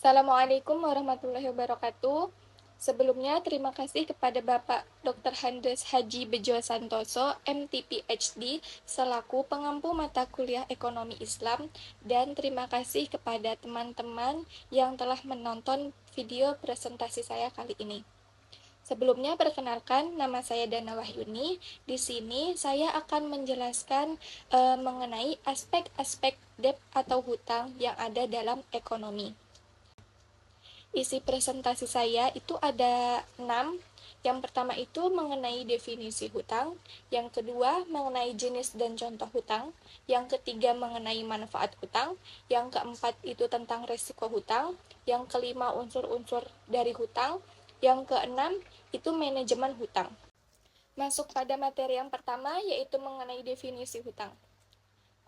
Assalamualaikum warahmatullahi wabarakatuh. Sebelumnya, terima kasih kepada Bapak Dr. Handes Haji Bejo Santoso, MT PhD, selaku pengampu mata kuliah Ekonomi Islam, dan terima kasih kepada teman-teman yang telah menonton video presentasi saya kali ini. Sebelumnya, perkenalkan, nama saya Dana Wahyuni. Di sini saya akan menjelaskan mengenai aspek-aspek debt atau hutang yang ada dalam ekonomi. Isi presentasi saya itu ada 6. Yang pertama itu mengenai definisi hutang, yang kedua mengenai jenis dan contoh hutang, yang ketiga mengenai manfaat hutang, yang keempat itu tentang risiko hutang, yang kelima unsur-unsur dari hutang, yang keenam itu manajemen hutang. Masuk pada materi yang pertama yaitu mengenai definisi hutang.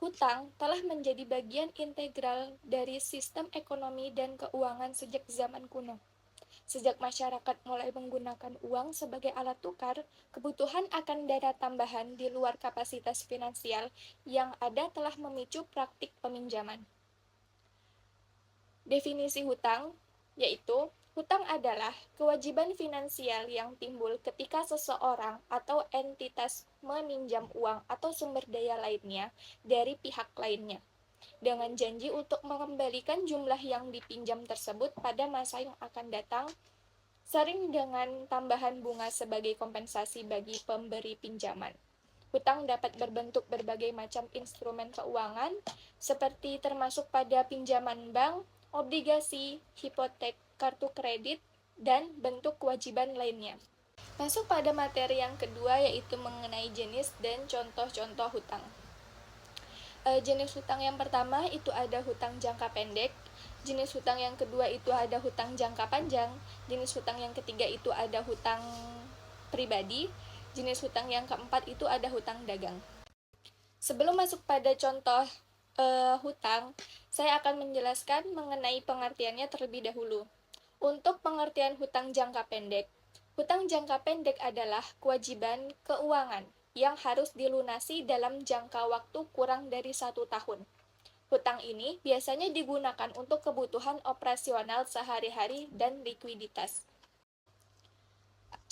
Hutang telah menjadi bagian integral dari sistem ekonomi dan keuangan sejak zaman kuno. Sejak masyarakat mulai menggunakan uang sebagai alat tukar, kebutuhan akan dana tambahan di luar kapasitas finansial yang ada telah memicu praktik peminjaman. Definisi hutang yaitu hutang adalah kewajiban finansial yang timbul ketika seseorang atau entitas meminjam uang atau sumber daya lainnya dari pihak lainnya dengan janji untuk mengembalikan jumlah yang dipinjam tersebut pada masa yang akan datang, sering dengan tambahan bunga sebagai kompensasi bagi pemberi pinjaman. Hutang dapat berbentuk berbagai macam instrumen keuangan, seperti termasuk pada pinjaman bank, obligasi, hipotek, kartu kredit, dan bentuk kewajiban lainnya. Masuk pada materi yang kedua yaitu mengenai jenis dan contoh-contoh hutang. Jenis hutang yang pertama itu ada hutang jangka pendek, jenis hutang yang kedua itu ada hutang jangka panjang, jenis hutang yang ketiga itu ada hutang pribadi, jenis hutang yang keempat itu ada hutang dagang. Sebelum masuk pada contoh hutang, saya akan menjelaskan mengenai pengertiannya terlebih dahulu. Untuk pengertian hutang jangka pendek, hutang jangka pendek adalah kewajiban keuangan yang harus dilunasi dalam jangka waktu kurang dari 1 tahun. Hutang ini biasanya digunakan untuk kebutuhan operasional sehari-hari dan likuiditas.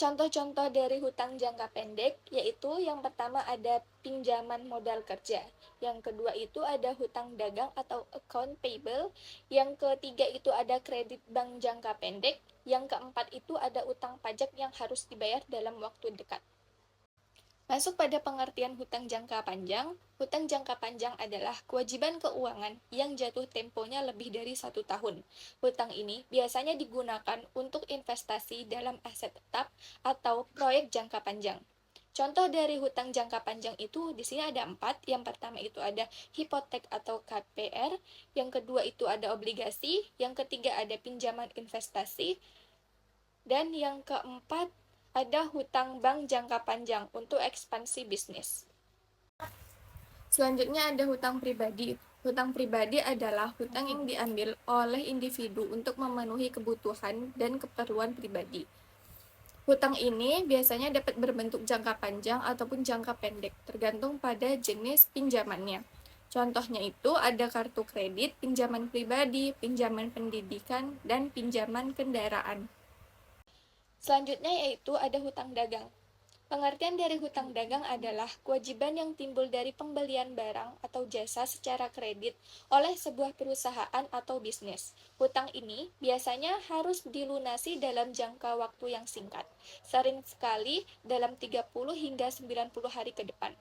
Contoh-contoh dari hutang jangka pendek yaitu yang pertama ada pinjaman modal kerja, yang kedua itu ada hutang dagang atau account payable, yang ketiga itu ada kredit bank jangka pendek, yang keempat itu ada utang pajak yang harus dibayar dalam waktu dekat. Masuk pada pengertian hutang jangka panjang. Hutang jangka panjang adalah kewajiban keuangan yang jatuh temponya lebih dari 1 tahun. Hutang ini biasanya digunakan untuk investasi dalam aset tetap atau proyek jangka panjang. Contoh dari hutang jangka panjang itu di sini ada 4. Yang pertama itu ada hipotek atau KPR, yang kedua itu ada obligasi, yang ketiga ada pinjaman investasi, dan yang keempat ada hutang bank jangka panjang untuk ekspansi bisnis. Selanjutnya ada hutang pribadi. Hutang pribadi adalah hutang yang diambil oleh individu untuk memenuhi kebutuhan dan keperluan pribadi. Hutang ini biasanya dapat berbentuk jangka panjang ataupun jangka pendek, tergantung pada jenis pinjamannya. Contohnya itu ada kartu kredit, pinjaman pribadi, pinjaman pendidikan, dan pinjaman kendaraan. Selanjutnya yaitu ada hutang dagang. Pengertian dari hutang dagang adalah kewajiban yang timbul dari pembelian barang atau jasa secara kredit oleh sebuah perusahaan atau bisnis. Hutang ini biasanya harus dilunasi dalam jangka waktu yang singkat, sering sekali dalam 30 hingga 90 hari ke depan.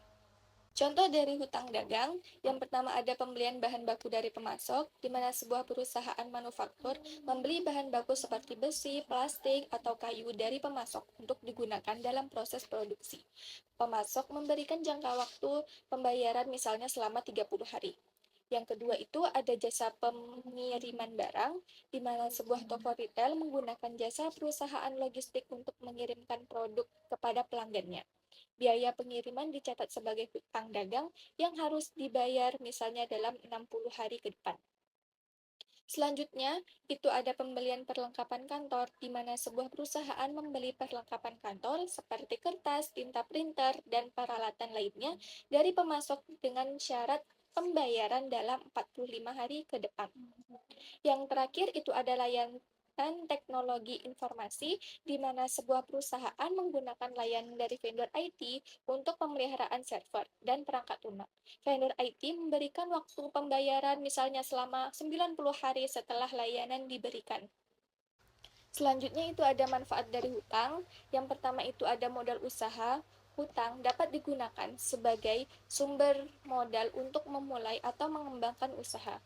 Contoh dari hutang dagang, yang pertama ada pembelian bahan baku dari pemasok, di mana sebuah perusahaan manufaktur membeli bahan baku seperti besi, plastik, atau kayu dari pemasok untuk digunakan dalam proses produksi. Pemasok memberikan jangka waktu pembayaran misalnya selama 30 hari. Yang kedua itu ada jasa pengiriman barang, di mana sebuah toko retail menggunakan jasa perusahaan logistik untuk mengirimkan produk kepada pelanggannya. Biaya pengiriman dicatat sebagai hutang dagang yang harus dibayar misalnya dalam 60 hari ke depan. Selanjutnya, itu ada pembelian perlengkapan kantor, di mana sebuah perusahaan membeli perlengkapan kantor seperti kertas, tinta printer, dan peralatan lainnya dari pemasok dengan syarat pembayaran dalam 45 hari ke depan. Yang terakhir itu ada layanan teknologi informasi, di mana sebuah perusahaan menggunakan layanan dari vendor IT untuk pemeliharaan server dan perangkat lunak. Vendor IT memberikan waktu pembayaran misalnya selama 90 hari setelah layanan diberikan. Selanjutnya itu ada manfaat dari hutang. Yang pertama itu ada modal usaha. Hutang dapat digunakan sebagai sumber modal untuk memulai atau mengembangkan usaha.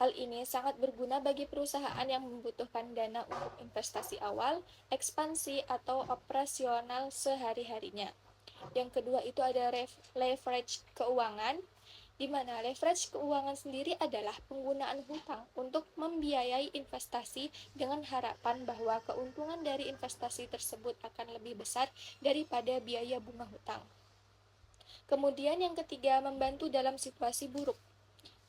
Hal ini sangat berguna bagi perusahaan yang membutuhkan dana untuk investasi awal, ekspansi, atau operasional sehari-harinya. Yang kedua itu ada leverage keuangan, di mana leverage keuangan sendiri adalah penggunaan hutang untuk membiayai investasi dengan harapan bahwa keuntungan dari investasi tersebut akan lebih besar daripada biaya bunga hutang. Kemudian yang ketiga, membantu dalam situasi buruk,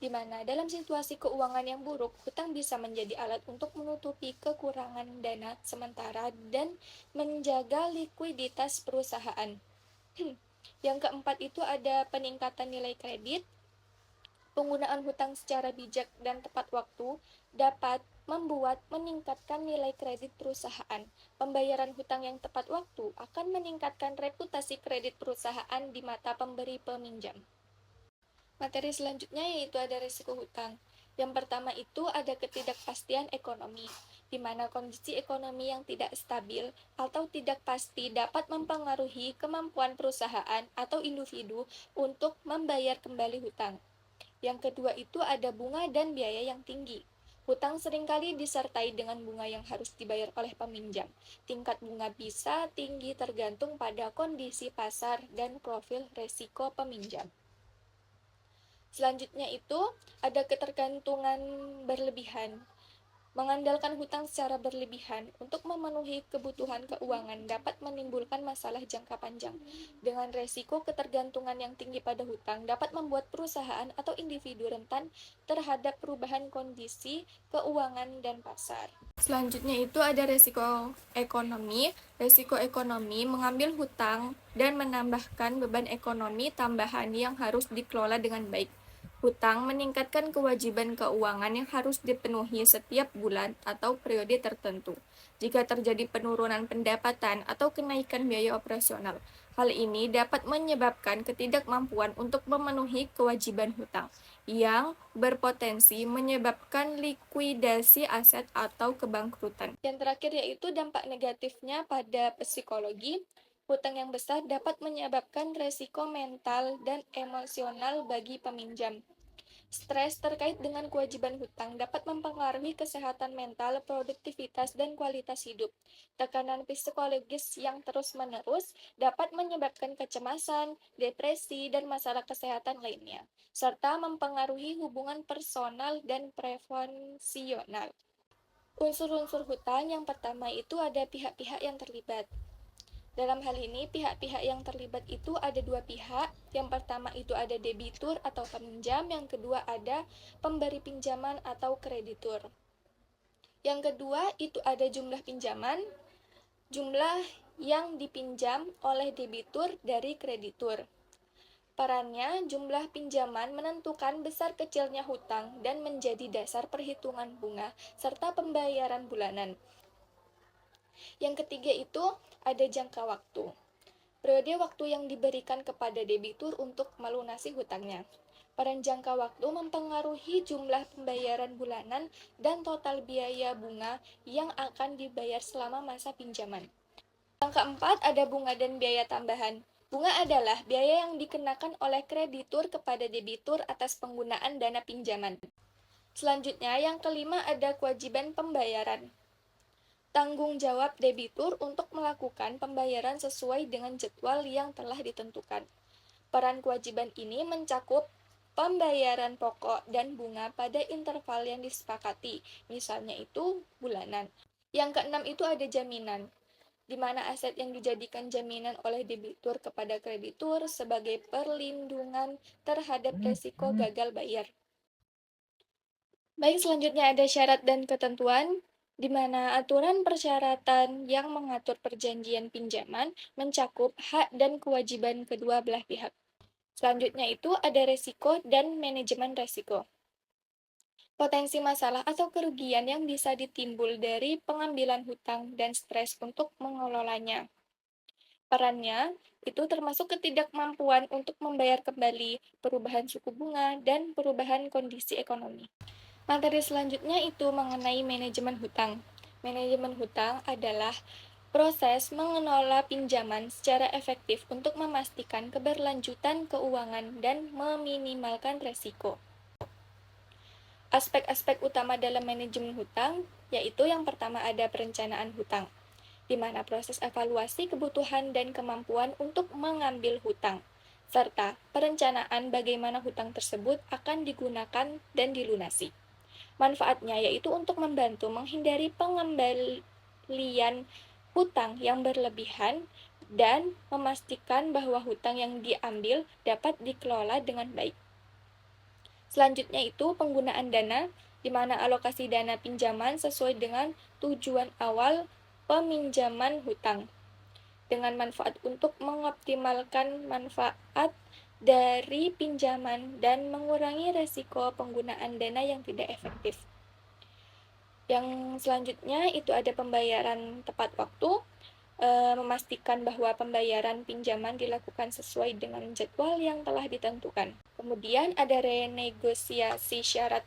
di mana dalam situasi keuangan yang buruk, hutang bisa menjadi alat untuk menutupi kekurangan dana sementara dan menjaga likuiditas perusahaan. Yang keempat itu ada peningkatan nilai kredit. Penggunaan hutang secara bijak dan tepat waktu dapat membuat meningkatkan nilai kredit perusahaan. Pembayaran hutang yang tepat waktu akan meningkatkan reputasi kredit perusahaan di mata pemberi peminjam. Materi selanjutnya yaitu ada risiko hutang. Yang pertama itu ada ketidakpastian ekonomi, di mana kondisi ekonomi yang tidak stabil atau tidak pasti dapat mempengaruhi kemampuan perusahaan atau individu untuk membayar kembali hutang. Yang kedua itu ada bunga dan biaya yang tinggi. Hutang seringkali disertai dengan bunga yang harus dibayar oleh peminjam. Tingkat bunga bisa tinggi tergantung pada kondisi pasar dan profil resiko peminjam. Selanjutnya itu ada ketergantungan berlebihan. Mengandalkan hutang secara berlebihan untuk memenuhi kebutuhan keuangan dapat menimbulkan masalah jangka panjang. Dengan resiko ketergantungan yang tinggi pada hutang dapat membuat perusahaan atau individu rentan terhadap perubahan kondisi keuangan dan pasar. Selanjutnya itu ada resiko ekonomi. Resiko ekonomi mengambil hutang dan menambahkan beban ekonomi tambahan yang harus dikelola dengan baik. Hutang meningkatkan kewajiban keuangan yang harus dipenuhi setiap bulan atau periode tertentu. Jika terjadi penurunan pendapatan atau kenaikan biaya operasional, hal ini dapat menyebabkan ketidakmampuan untuk memenuhi kewajiban hutang, yang berpotensi menyebabkan likuidasi aset atau kebangkrutan. Yang terakhir yaitu dampak negatifnya pada psikologi. Hutang yang besar dapat menyebabkan resiko mental dan emosional bagi peminjam. Stres terkait dengan kewajiban hutang dapat mempengaruhi kesehatan mental, produktivitas, dan kualitas hidup. Tekanan psikologis yang terus-menerus dapat menyebabkan kecemasan, depresi, dan masalah kesehatan lainnya, serta mempengaruhi hubungan personal dan profesional. Unsur-unsur hutang yang pertama itu ada pihak-pihak yang terlibat. Dalam hal ini, pihak-pihak yang terlibat itu ada dua pihak. Yang pertama itu ada debitur atau peminjam, yang kedua ada pemberi pinjaman atau kreditur. Yang kedua itu ada jumlah pinjaman, jumlah yang dipinjam oleh debitur dari kreditur. Perannya, jumlah pinjaman menentukan besar kecilnya hutang dan menjadi dasar perhitungan bunga serta pembayaran bulanan. Yang ketiga itu ada jangka waktu. Periode waktu yang diberikan kepada debitur untuk melunasi hutangnya. Peran jangka waktu mempengaruhi jumlah pembayaran bulanan dan total biaya bunga yang akan dibayar selama masa pinjaman. Yang keempat ada bunga dan biaya tambahan. Bunga adalah biaya yang dikenakan oleh kreditur kepada debitur atas penggunaan dana pinjaman. Selanjutnya, yang kelima ada kewajiban pembayaran. Tanggung jawab debitur untuk melakukan pembayaran sesuai dengan jadwal yang telah ditentukan. Peran kewajiban ini mencakup pembayaran pokok dan bunga pada interval yang disepakati, misalnya itu bulanan. Yang keenam itu ada jaminan, di mana aset yang dijadikan jaminan oleh debitur kepada kreditur sebagai perlindungan terhadap resiko gagal bayar. Baik, selanjutnya ada syarat dan ketentuan, di mana aturan persyaratan yang mengatur perjanjian pinjaman mencakup hak dan kewajiban kedua belah pihak. Selanjutnya itu ada resiko dan manajemen resiko. Potensi masalah atau kerugian yang bisa ditimbul dari pengambilan hutang dan stres untuk mengelolanya. Perannya itu termasuk ketidakmampuan untuk membayar kembali, perubahan suku bunga, dan perubahan kondisi ekonomi. Materi selanjutnya itu mengenai manajemen hutang. Manajemen hutang adalah proses mengelola pinjaman secara efektif untuk memastikan keberlanjutan keuangan dan meminimalkan resiko. Aspek-aspek utama dalam manajemen hutang yaitu yang pertama ada perencanaan hutang, di mana proses evaluasi kebutuhan dan kemampuan untuk mengambil hutang, serta perencanaan bagaimana hutang tersebut akan digunakan dan dilunasi. Manfaatnya yaitu untuk membantu menghindari pengembalian hutang yang berlebihan dan memastikan bahwa hutang yang diambil dapat dikelola dengan baik. Selanjutnya itu penggunaan dana, di mana alokasi dana pinjaman sesuai dengan tujuan awal peminjaman hutang, dengan manfaat untuk mengoptimalkan manfaat dari pinjaman dan mengurangi resiko penggunaan dana yang tidak efektif. Yang selanjutnya itu ada pembayaran tepat waktu, memastikan bahwa pembayaran pinjaman dilakukan sesuai dengan jadwal yang telah ditentukan. Kemudian ada renegosiasi syarat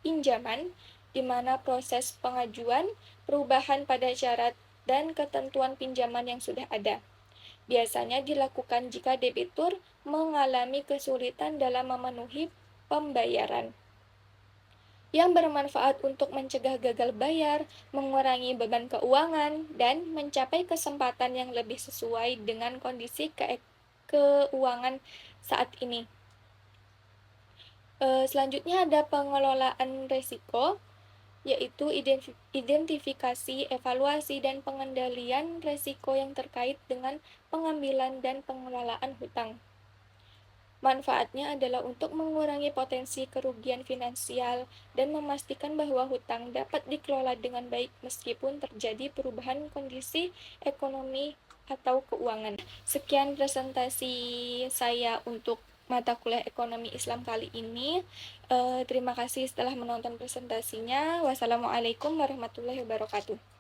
pinjaman, di mana proses pengajuan, perubahan pada syarat, dan ketentuan pinjaman yang sudah ada. Biasanya dilakukan jika debitur mengalami kesulitan dalam memenuhi pembayaran, yang bermanfaat untuk mencegah gagal bayar, mengurangi beban keuangan, dan mencapai kesempatan yang lebih sesuai dengan kondisi keuangan saat ini. Selanjutnya ada pengelolaan risiko, yaitu identifikasi, evaluasi, dan pengendalian risiko yang terkait dengan pengambilan dan pengelolaan hutang. Manfaatnya adalah untuk mengurangi potensi kerugian finansial dan memastikan bahwa hutang dapat dikelola dengan baik meskipun terjadi perubahan kondisi ekonomi atau keuangan. Sekian presentasi saya untuk mata kuliah ekonomi Islam kali ini. Terima kasih setelah menonton presentasinya. Wassalamualaikum warahmatullahi wabarakatuh.